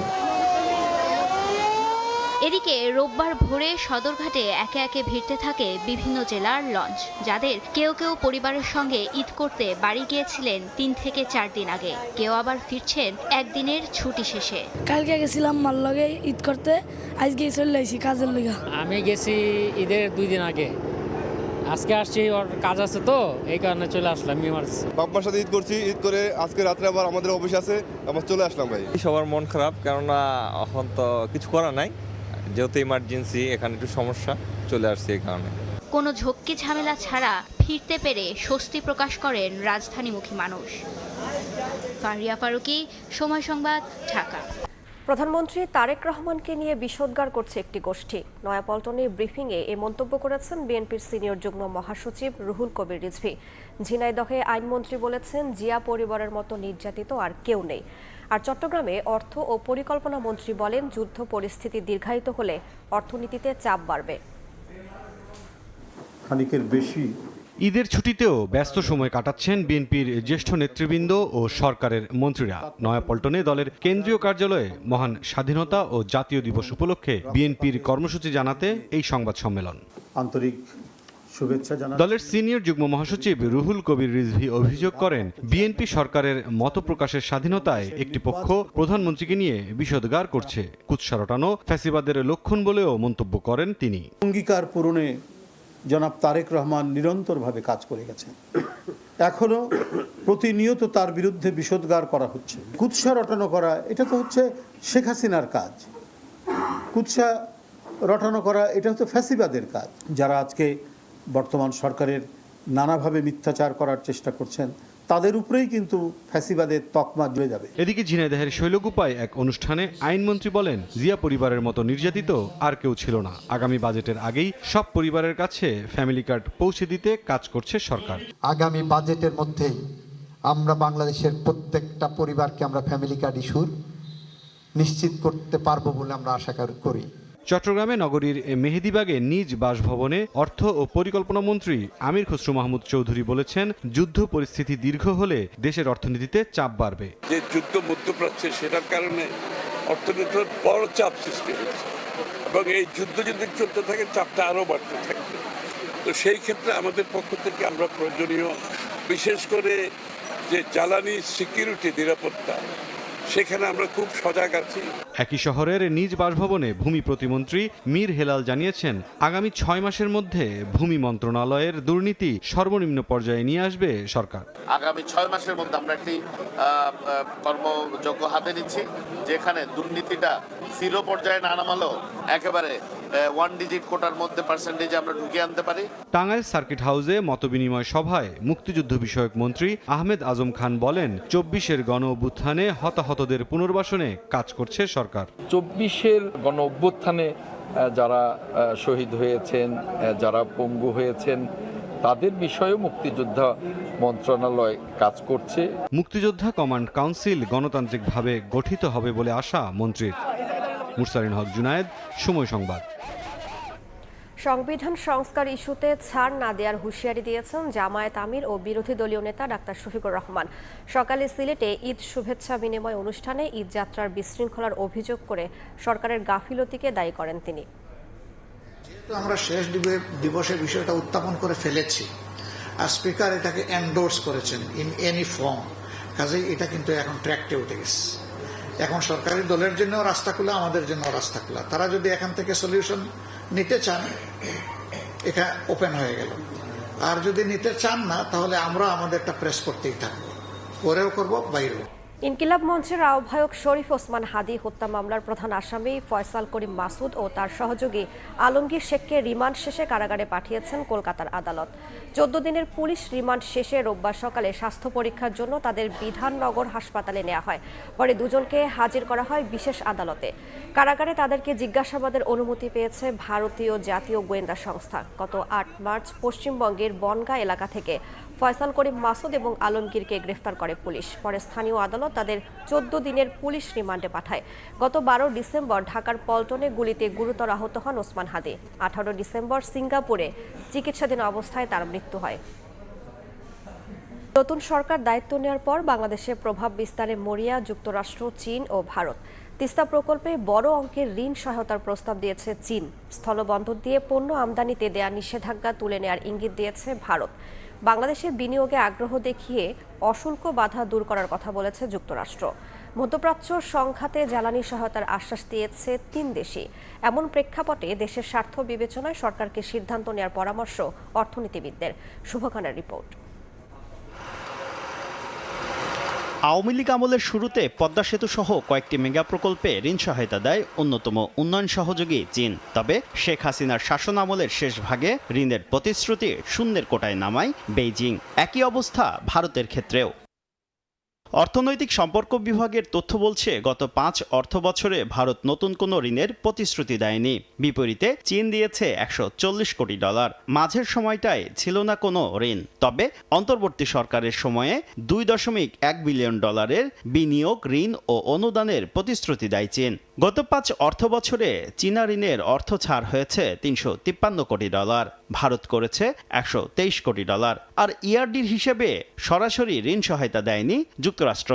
এদিকে রোববার ভোরে সদরঘাটে একে একে ভিড়তে থাকে বিভিন্ন জেলার লঞ্চ, যাদের কেউ কেউ পরিবারের সঙ্গে ঈদ করতে বাড়ি গিয়েছিলেন 3 থেকে 4 দিন আগে। কেউ আবার ফিরছেন একদিনের ছুটি শেষে। কালকে গেছিলাম মার লগে ঈদ করতে, আজকে চলে আইছি কাজের লিগা। আমি গেছি ঈদের 2 দিন আগে, আজকে আসছি, ওর কাজ আছে তো এই কারণে চলে আসলাম। বাবার সাথে ঈদ করছি, ঈদ করে আজকে রাত্রে আবার আমাদের অফিস আছে, আবার চলে আসলাম ভাই। সবার মন খারাপ, কেননা এখন তো কিছু করা নাই, যেহেতু ইমার্জেন্সি, এখানে একটু সমস্যা, চলে আসছে এই কারণে। কোনো ঝক্কি ঝামেলা ছাড়া ফিরতে পেরে স্বস্তি প্রকাশ করেন রাজধানীমুখী মানুষ। ফারিয়া ফারুকি, সময় সংবাদ, ঢাকা। প্রধানমন্ত্রী তারেক রহমানকে নিয়ে বিষোদ্গার করছে একটি গোষ্ঠী। নয়াপল্টনে ব্রিফিংয়ে এ মন্তব্য করেছেন বিএনপির সিনিয়র যুগ্ম মহাসচিব রুহুল কবির রিজভী। ঝিনাইদহে আইনমন্ত্রী বলেছেন, জিয়া পরিবারের মতো নির্যাতিত আর কেউ নেই। আর চট্টগ্রামে অর্থ ও পরিকল্পনা মন্ত্রী বলেন, যুদ্ধ পরিস্থিতি দীর্ঘায়িত হলে অর্থনীতিতে চাপ বাড়বে। খানিকের বেশি ঈদের ছুটিতেও ব্যস্ত সময় কাটাচ্ছেন বিএনপির জ্যেষ্ঠ নেতৃবৃন্দ ও সরকারের মন্ত্রীরা। নয়াপল্টনে দলের কেন্দ্রীয় কার্যালয়ে মহান স্বাধীনতা ও জাতীয় দিবস উপলক্ষে বিএনপির কর্মসূচি জানাতে এই সংবাদ সম্মেলন। আন্তরিক শুভেচ্ছা জানাই। দলের সিনিয়র যুগ্ম মহাসচিব রুহুল কবির রিজভী অভিযোগ করেন, বিএনপি সরকারের মত প্রকাশের স্বাধীনতায় একটি পক্ষ প্রধানমন্ত্রীকে নিয়ে বিষোদ্গার করছে, কুৎসা রটানো ফ্যাসিবাদের লক্ষণ বলেও মন্তব্য করেন তিনি। অঙ্গীকার পূরণে জনাব তারেক রহমান নিরন্তরভাবে কাজ করে গেছেন, এখনো প্রতিনিয়ত তার বিরুদ্ধে বিষোদ্গার করা হচ্ছে। কুৎসা রটানো করা, এটা তো হচ্ছে শেখ হাসিনার কাজ। কুৎসা রটানো করা, এটা হচ্ছে ফ্যাসিবাদের কাজ। যারা আজকে বর্তমান সরকারের নানাভাবে মিথ্যাচার করার চেষ্টা করছেন, তাদের উপরেই কিন্তু ফ্যাসিবাদের তকমা জুড়ে যাবে। এদিকে ঝিনাইদহের শৈলকুপায় এক অনুষ্ঠানে আইনমন্ত্রী বলেন, জিয়া পরিবারের মতো নির্যাতিত আর কেউ ছিল না। আগামী বাজেটের আগেই সব পরিবারের কাছে ফ্যামিলি কার্ড পৌঁছে দিতে কাজ করছে সরকার। আগামী বাজেটের মধ্যেই আমরা বাংলাদেশের প্রত্যেকটা পরিবারকে আমরা ফ্যামিলি কার্ড ইস্যুর নিশ্চিত করতে পারবো বলে আমরা আশা করি। চট্টগ্রামে নগরীর মেহেদীবাগে নিজ বাসভবনে অর্থ ও পরিকল্পনা মন্ত্রী আমির খসরু মাহমুদ চৌধুরী বলেছেন, যুদ্ধ পরিস্থিতি দীর্ঘ হলে দেশের অর্থনীতিতে চাপ বাড়বে। যে যুদ্ধ মধ্যপ্রাচ্যে, সেটার কারণে অর্থনীতির বড় চাপ সৃষ্টি হচ্ছে এবং এই যুদ্ধ যদি চলতে থাকে, চাপটা আরও বাড়তে থাকবে। তো সেই ক্ষেত্রে আমাদের পক্ষ থেকে আমরা প্রয়োজনীয়, বিশেষ করে যে জ্বালানি সিকিউরিটি, নিরাপত্তা, সেখানে আমরা খুব সজাগ আছি। একই শহরের নিজ বাসভবনে ভূমি প্রতিমন্ত্রী মীর হেলাল জানিয়েছেন, আগামী 6 মাসের মধ্যে ভূমি মন্ত্রণালয়ের দুর্নীতি সর্বনিম্ন পর্যায়ে নিয়ে আসবে সরকার। আগামী 6 মাসের মধ্যে আমরা একটি কর্মযজ্ঞ হাতে নিচ্ছি, যেখানে দুর্নীতিটা 0 পর্যায়ে না নামালেও একেবারে 1 ডিজিট কোটার মধ্যে পার্সেন্টেজে আমরা ঢুকিয়ে আনতে পারি। টাঙ্গাইল সার্কিট হাউসে মতবিনিময় সভায় মুক্তিযুদ্ধ বিষয়ক মন্ত্রী আহমেদ আজম খান বলেন, 24-এর গণ অভ্যুত্থানে হতাহতদের পুনর্বাসনে কাজ করছে সরকার। 24-এর গণ অভ্যুত্থানে যারা শহীদ হয়েছেন, যারা পঙ্গু হয়েছেন, তাদের বিষয়ে মুক্তিযোদ্ধা মন্ত্রণালয় কাজ করছে। মুক্তিযোদ্ধা কমান্ড কাউন্সিল গণতান্ত্রিকভাবে গঠিত হবে বলে আশা মন্ত্রীর। মুরসালিন হক জুনায়েদ, সময় সংবাদ। সংবিধান সংস্কার ইস্যুতে ছাড় না দেওয়ার হুঁশিয়ারি দিয়েছেন জামায়াত আমির ও বিরোধী দলীয় নেতা ডাক্তার শফিকুর রহমান। সকালে সিলেটে ঈদ শুভেচ্ছা বিনিময় অনুষ্ঠানে ঈদ যাত্রার বিশৃঙ্খলার অভিযোগ করে সরকারের গাফিলতিকে দায়ী করেন তিনি। আমরা শেষ দিবসের বিষয়টা উত্থাপন করে ফেলেছি আর স্পিকার এটাকে এন্ডোর্স করেছেন ইন এনি ফর্ম, কাজেই এটা কিন্তু এখন ট্র্যাকটে উঠে গেছে। এখন সরকারি দলের জন্য রাস্তা খোলা, আমাদের জন্য রাস্তা খোলা। তারা যদি এখান থেকে সলিউশন নিতে চান, এটা ওপেন হয়ে গেল। আর যদি নিতে চান না, তাহলে আমরা আমাদেরটা প্রেস করতেই থাকবো, পরেও করবো, বাইরেও। ইনকিলাব মঞ্চের আহ্বায়ক শরীফ ওসমান হাদি হত্যা মামলার প্রধান আসামি ফয়সাল করিম মাসুদ ও তার সহযোগী আলমগীর শেখকে রিমান্ড শেষে কারাগারে পাঠিয়েছেন কলকাতার আদালত। 14 দিনের পুলিশ রিমান্ড শেষে রোববার সকালে স্বাস্থ্য পরীক্ষার জন্য তাদের বিধাননগর হাসপাতালে নেওয়া হয়। পরে দুজনকে হাজির করা হয় বিশেষ আদালতে। কারাগারে তাদেরকে জিজ্ঞাসাবাদের অনুমতি পেয়েছে ভারতীয় জাতীয় গোয়েন্দা সংস্থা। গত 8 মার্চ পশ্চিমবঙ্গের বনগাঁ এলাকা থেকে ফয়সাল করিম মাসুদ এবং আলমগীরকে গ্রেফতার করে পুলিশ। পরে স্থানীয় আদালত তাদের 14 দিনের পুলিশ রিমান্ডে পাঠায়। গত 12 ডিসেম্বর ঢাকার পল্টনে গুলিতে গুরুতর আহত হন ওসমান হাদি। 18 ডিসেম্বর সিঙ্গাপুরে চিকিৎসাধীন অবস্থায় তার মৃত্যু হয়। নতুন সরকার দায়িত্ব নেওয়ার পর বাংলাদেশে প্রভাব বিস্তারে মরিয়া যুক্তরাষ্ট্র, চীন ও ভারত। তিস্তা প্রকল্পে বড় অঙ্কের ঋণ সহায়তার প্রস্তাব দিয়েছে চীন। স্থলবন্দর দিয়ে পণ্য আমদানিতে দেয়া নিষেধাজ্ঞা তুলে নেওয়ার ইঙ্গিত দিয়েছে ভারত। বাংলাদেশে বিনিয়োগে আগ্রহ দেখিয়ে অশুল্ক বাধা দূর করার কথা বলেছে যুক্তরাষ্ট্র। মধ্যপ্রাচ্য সংঘাতে জ্বালানি সহায়তার আশ্বাস দিয়েছে 3 দেশই। এমন প্রেক্ষাপটে দেশের স্বার্থ বিবেচনায় সরকারকে সিদ্ধান্ত নেওয়ার পরামর্শ অর্থনীতিবিদদের। শুভকামনার রিপোর্ট। আওয়ামী লীগ আমলের শুরুতে পদ্মা সেতু সহ কয়েকটি মেগা প্রকল্পে ঋণ সহায়তা দেয় অন্যতম উন্নয়ন সহযোগী চীন। তবে শেখ হাসিনার শাসন আমলের শেষ ভাগে ঋণের প্রতিশ্রুতি শূন্যের কোটায় নামায় বেইজিং। একই অবস্থা ভারতের ক্ষেত্রেও। অর্থনৈতিক সম্পর্ক বিভাগের তথ্য বলছে গত 5 অর্থ বছরে ভারত নতুন কোনো ঋণের প্রতিশ্রুতি দেয়নি। বিপরীতে চীন দিয়েছে $140 কোটি। মাঝের সময়টায় ছিল না কোনো ঋণ। তবে অন্তর্বর্তী সরকারের সময়ে $2.1 বিলিয়ন বিনিয়োগ, ঋণ ও অনুদানের প্রতিশ্রুতি দেয় চীন। গত 5 অর্থ বছরে চীনা ঋণের অর্থ ছাড় হয়েছে $353 কোটি। ভারত করেছে $123 কোটি। আর ইআরডির হিসেবে সরাসরি ঋণ সহায়তা দেয়নি যুক্তরাষ্ট্র।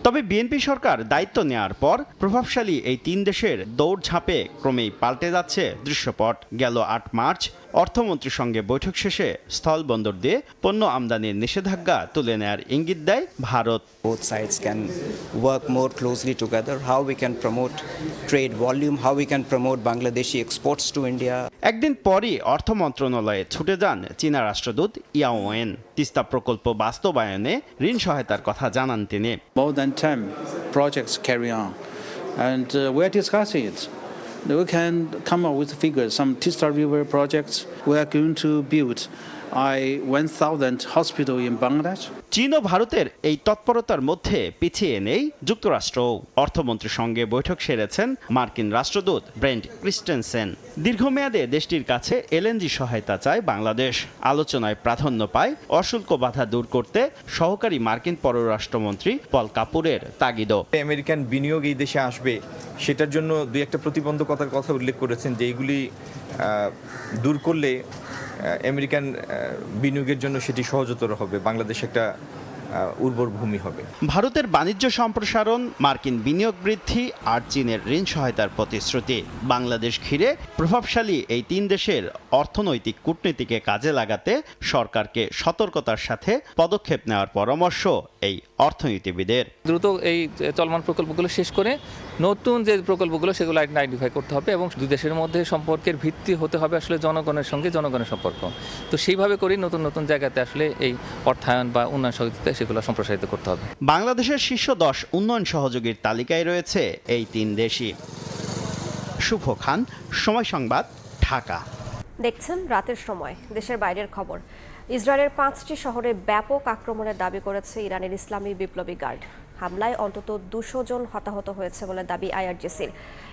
তবে বিএনপি সরকার দায়িত্ব নেওয়ার পর প্রভাবশালী এই 3 দেশের দৌড়ঝাঁপে ক্রমেই পাল্টে যাচ্ছে দৃশ্যপট। গেল 8 মার্চ অর্থমন্ত্রীর সঙ্গে বৈঠক শেষে স্থলবন্দর দিয়ে পণ্য আমদানির নিষেধাজ্ঞা তুলে নেয়ার ইঙ্গিত দেয় Bharat. Both sides can work more closely together, how we can promote trade volume, how we can promote Bangladeshi exports to India. একদিন পরই অর্থ মন্ত্রণালয়ে ছুটে যান চীনা রাষ্ট্রদূত ইয়াও ওয়েন। তিস্তা প্রকল্প বাস্তবায়নে ঋণ সহায়তার কথা জানান তিনি। More than 10 projects carry on and we're discussing it. We can come up with figures. Some Tista River projects we are going to build 1,000 hospital in Bangladesh. চীন ও ভারতের এই তৎপরতার মধ্যে পিছিয়ে নেই যুক্তরাষ্ট্র। অর্থমন্ত্রীর সঙ্গে বৈঠক সেরেছেন মার্কিন রাষ্ট্রদূত ব্রেন্ট ক্রিস্টেনসেন। দীর্ঘমেয়াদে দেশটির কাছে এলএনজি সহায়তা চায় বাংলাদেশ। আলোচনায় প্রাধান্য পায় অশুল্ক বাধা দূর করতে সহকারী মার্কিন পররাষ্ট্রমন্ত্রী পল কাপুরের তাগিদও। আমেরিকান বিনিয়োগ এই দেশে আসবে সেটার জন্য 2-1টা প্রতিবন্ধকতার কথা উল্লেখ করেছেন, যে এইগুলি দূর করলে আমেরিকান বিনিয়োগের জন্য সেটি সহজতর হবে, বাংলাদেশ একটা উর্বর ভূমি হবে। ভারতের বাণিজ্য সম্প্রসারণ, মার্কিন বিনিয়োগ বৃদ্ধি আর চীনের ঋণ সহায়তার প্রতিশ্রুতি বাংলাদেশ ঘিরে প্রভাবশালী এই 3 দেশের অর্থনৈতিক কূটনীতিকে কাজে লাগাতে সরকারকে সতর্কতার সাথে পদক্ষেপ নেওয়ার পরামর্শ এই অর্থনীতিবিদের। দ্রুত এই চলমান প্রকল্পগুলো শেষ করে নতুন যে প্রকল্পগুলো সেগুলো আইডেন্টিফাই করতে হবে এবং দুই দেশের মধ্যে সম্পর্কের ভিত্তি হতে হবে আসলে জনগণের সঙ্গে জনগণের সম্পর্ক। তো সেইভাবে করেই নতুন নতুন জায়গাতে আসলে এই অর্থায়ন বা উন্নয়ন সহযোগিতা সেগুলো সম্প্রসারিত করতে হবে। বাংলাদেশের শীর্ষ 10 উন্নয়ন সহযোগীর তালিকায় রয়েছে এই 3 দেশই। শুভ খান, সময় সংবাদ, ঢাকা। দেখছেন রাতের সময়। দেশের বাইরের খবর। ইসরায়েলের 5টি শহরে ব্যাপক আক্রমণের দাবি করেছে ইরানের ইসলামী বিপ্লবী গার্ড। হামলায় অন্তত 200 জন হতাহত হয়েছে বলে দাবি আইআরজিসির।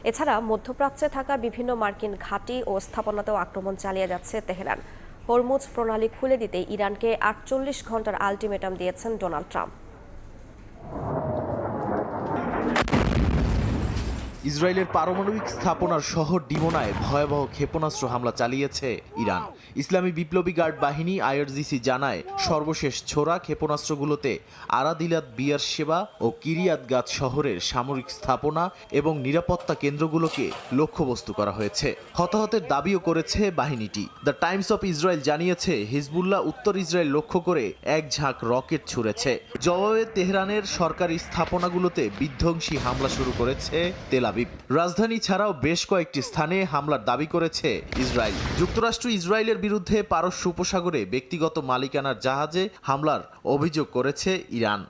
এছাড়া মধ্যপ্রাচ্যে থাকা বিভিন্ন মার্কিন ঘাঁটি ও স্থাপনাতেও আক্রমণ চালিয়ে যাচ্ছে তেহরান। হরমুজ প্রণালী খুলে দিতে ইরানকে 48 ঘন্টার আলটিমেটাম দিয়েছেন ডোনাল্ড ট্রাম্প। ইসরায়েলের পারমাণবিক স্থাপনার শহর ডিমোনায় ভয়াবহ ক্ষেপণাস্ত্র হামলা চালিয়েছে ইরান। ইসলামী বিপ্লবী গার্ড বাহিনী আইআরজিসি জানায় সর্বশেষ ছোড়া ক্ষেপণাস্ত্রগুলোতে আরাদিলাত বিয়ার সেবা ও কিরিয়াত গাত শহরের সামরিক স্থাপনা এবং নিরাপত্তা কেন্দ্রগুলোকে লক্ষ্যবস্তু করা হয়েছে। হতাহতের দাবিও করেছে বাহিনীটি। দ্য টাইমস অফ ইসরায়েল জানিয়েছে হিজবুল্লাহ উত্তর ইসরায়েল লক্ষ্য করে এক ঝাঁক রকেট ছুড়েছে। জবাবে তেহরানের সরকারি স্থাপনাগুলোতে বিধ্বংসী হামলা শুরু করেছে তেল আবিব। রাজধানী ছাড়াও বেশ কয়েকটি স্থানে হামলার দাবি করেছে ইসরায়েল। যুক্তরাষ্ট্র ইসরায়েলের বিরুদ্ধে পারস্য উপসাগরে ব্যক্তিগত মালিকানার জাহাজে হামলার অভিযোগ করেছে ইরান।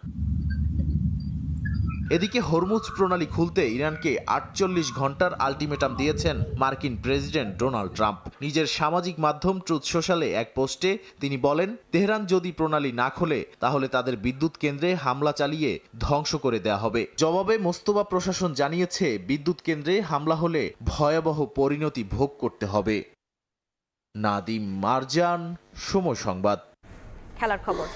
এদিকে হরমুজ প্রণালী খুলতে ইরানকে 48 ঘন্টার আলটিমেটাম দিয়েছেন মার্কিন প্রেসিডেন্ট ডোনাল্ড ট্রাম্প। নিজের সামাজিক মাধ্যম ট্রুথ সোশ্যালে এক পোস্টে তিনি বলেন, তেহরান যদি প্রণালী না খোলে তাহলে তাদের বিদ্যুৎ কেন্দ্রে হামলা চালিয়ে ধ্বংস করে দেয়া হবে। জবাবে মোস্তফা প্রশাসন জানিয়েছে, বিদ্যুৎ কেন্দ্রে হামলা হলে ভয়াবহ পরিণতি ভোগ করতে হবে। নাদিম মারজান, সময় সংবাদ। খেলার খবর,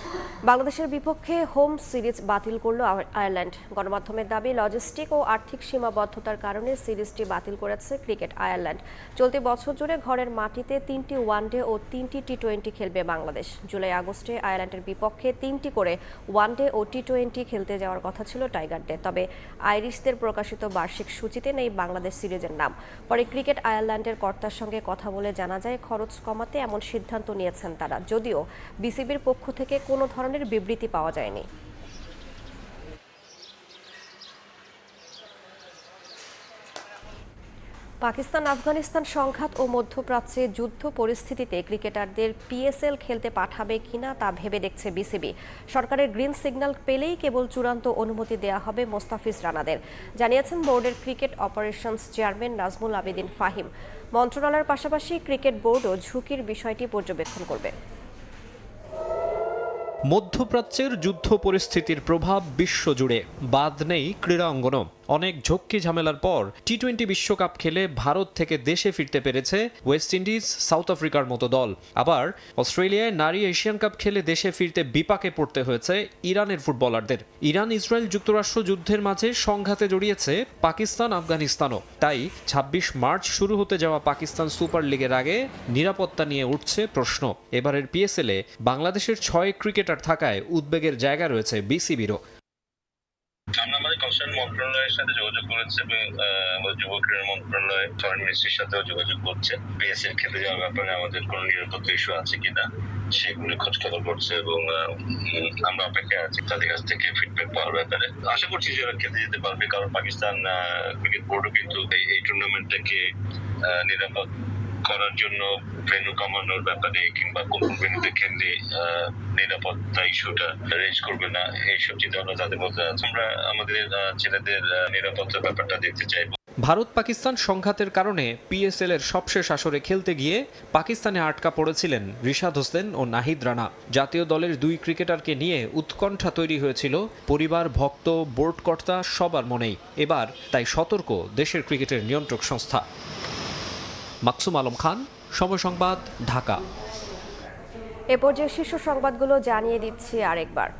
বাংলাদেশের বিপক্ষে হোম সিরিজ বাতিল করল আয়ারল্যান্ড। গণমাধ্যমের দাবি, লজিস্টিক ও আর্থিক সীমাবদ্ধতার কারণে সিরিজটি বাতিল করেছে ক্রিকেট আয়ারল্যান্ড। চলতি বছর জুড়ে ঘরের মাটিতে 3টি ওয়ানডে ও 3টি টি-20 খেলবে বাংলাদেশ। জুলাই আগস্টে আয়ারল্যান্ডের বিপক্ষে 3টি করে ওয়ানডে ও টি-20 খেলতে যাওয়ার কথা ছিল টাইগারদের, তবে আইরিশদের প্রকাশিত বার্ষিক সূচিতে নেই বাংলাদেশ সিরিজের নাম। পরে ক্রিকেট আয়ারল্যান্ডের কর্তার সঙ্গে কথা বলে জানা যায়, খরচ কমাতে এমন সিদ্ধান্ত নিয়েছেন তারা, যদিও বিসিবির পক্ষ থেকে কোনো ধরনের বিবৃতি পাওয়া যায়নি। পাকিস্তান আফগানিস্তান সংঘাত ও মধ্যপ্রাচ্যে যুদ্ধ পরিস্থিতিতে ক্রিকেটারদের পিএসএল খেলতে পাঠাবে কিনা তা ভেবে দেখছে বিসিবি। সরকারের গ্রিন সিগন্যাল পেলেই কেবল চূড়ান্ত অনুমতি দেয়া হবে মোস্তাফিজ রানাদের, জানিয়েছেন বোর্ডের cricket operations chairman Nazmul Abedin Fahim. মন্ত্রণালয়ের পাশাপাশি ক্রিকেট বোর্ডও ঝুঁকির বিষয়টি পর্যবেক্ষণ করবে। মধ্যপ্রাচ্যের যুদ্ধ পরিস্থিতির প্রভাব বিশ্বজুড়ে, বাদ নেই ক্রীড়া অঙ্গনও। অনেক ঝক্কি ঝামেলার পর টি-20 বিশ্বকাপ খেলে ভারত থেকে দেশে ফিরতে পেরেছে ওয়েস্ট ইন্ডিজ, সাউথ আফ্রিকার মতো দল। আবার অস্ট্রেলিয়ায় নারী এশিয়ান কাপ খেলে দেশে ফিরতে বিপাকে পড়তে হয়েছে ইরানের ফুটবলারদের। ইরান ইসরায়েল যুক্তরাষ্ট্র যুদ্ধের মাঝে সংঘাতে জড়িয়েছে পাকিস্তান আফগানিস্তানও। তাই 26 মার্চ শুরু হতে যাওয়া পাকিস্তান সুপার লিগের আগে নিরাপত্তা নিয়ে উঠছে প্রশ্ন। এবারের পিএসএলে বাংলাদেশের 6 ক্রিকেটার থাকায় উদ্বেগের জায়গা রয়েছে বিসিবিরও। আমরা আমাদের কনসার্ন মন্ত্রণালয়ের সাথে যোগাযোগ করেছে এবং আমাদের যুব ক্রীড়া মন্ত্রণালয় ফরেন মিনিস্ট্রির সাথেও যোগাযোগ করছে। পিএসএল খেলতে যাওয়ার ব্যাপারে আমাদের কোনো নিরাপত্তা ইস্যু আছে কিনা সেগুলো খোঁজ খবর করছে এবং আমরা অপেক্ষায় আছি তাদের কাছ থেকে ফিডব্যাক পাওয়ার ব্যাপারে। আশা করছি যে ওরা খেলতে যেতে পারবে, কারণ পাকিস্তান ক্রিকেট বোর্ডও কিন্তু এই টুর্নামেন্টটাকে নিরাপদ করার জন্য ভেন্যু কমানোর ব্যাপারে কিংবা কোন ভেন্যুতে খেললে নিরাপত্তা ইস্যুটা রেজ করবে না, এইসব চিন্তা ভাবনা তাদের মধ্যে আছে। আমরা আমাদের ছেলেদের নিরাপত্তার ব্যাপারটা দেখতে চাইব। ভারত পাকিস্তান সংঘাতের কারণে পিএসএল এর সবশেষ আসরে খেলতে গিয়ে পাকিস্তানে আটকা পড়েছিলেন রিশাদ হোসেন ও নাহিদ রানা। জাতীয় দলের 2 ক্রিকেটারকে নিয়ে উৎকণ্ঠা তৈরি হয়েছিল পরিবার, ভক্ত, বোর্ড কর্তা সবার মনেই। এবার তাই সতর্ক দেশের ক্রিকেটের নিয়ন্ত্রক সংস্থা। মাকসুম আলম খান, সময় সংবাদ, ঢাকা। এ পর্যায়ে শীর্ষ সংবাদগুলো জানিয়ে দিচ্ছি আরেকবার।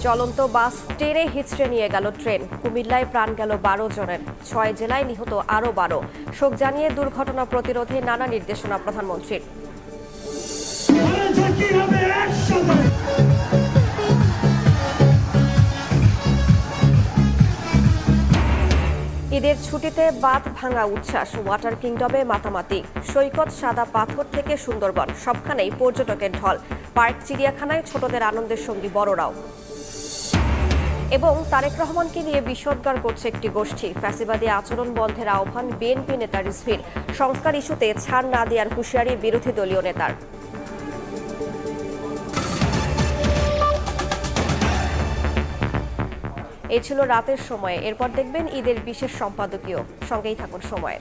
চলন্ত বাস টেনে হিচড়ে নিয়ে গেল ট্রেন। কুমিল্লায় প্রাণ গেল 12 জনের, 6 জেলায় নিহত আরও 12। শোক জানিয়ে দুর্ঘটনা প্রতিরোধে নানা নির্দেশনা প্রধানমন্ত্রীর। ঈদের ছুটিতে বাঁধ ভাঙা উচ্ছ্বাস, ওয়াটার কিংডমে মাতামাতি। সৈকত, সাদা পাথর থেকে সুন্দরবন, সবখানেই পর্যটকের ঢল। পার্ক, চিড়িয়াখানায় ছোটদের আনন্দের সঙ্গী বড়রাও। এবং তারেক রহমানকে নিয়ে বিষোদ্গার করছে একটি গোষ্ঠী। ফ্যাসিবাদী আচরণ বন্ধের আহ্বান বিএনপি নেতা রিজভীর। সংস্কার ইস্যুতে ছাড় না দেওয়ার হুঁশিয়ারি বিরোধী দলীয় নেতার। এই ছিল রাতের সময়ে। এরপর দেখবেন ঈদের বিশেষ সম্পাদকীয়। সঙ্গেই থাকুন সময়ে।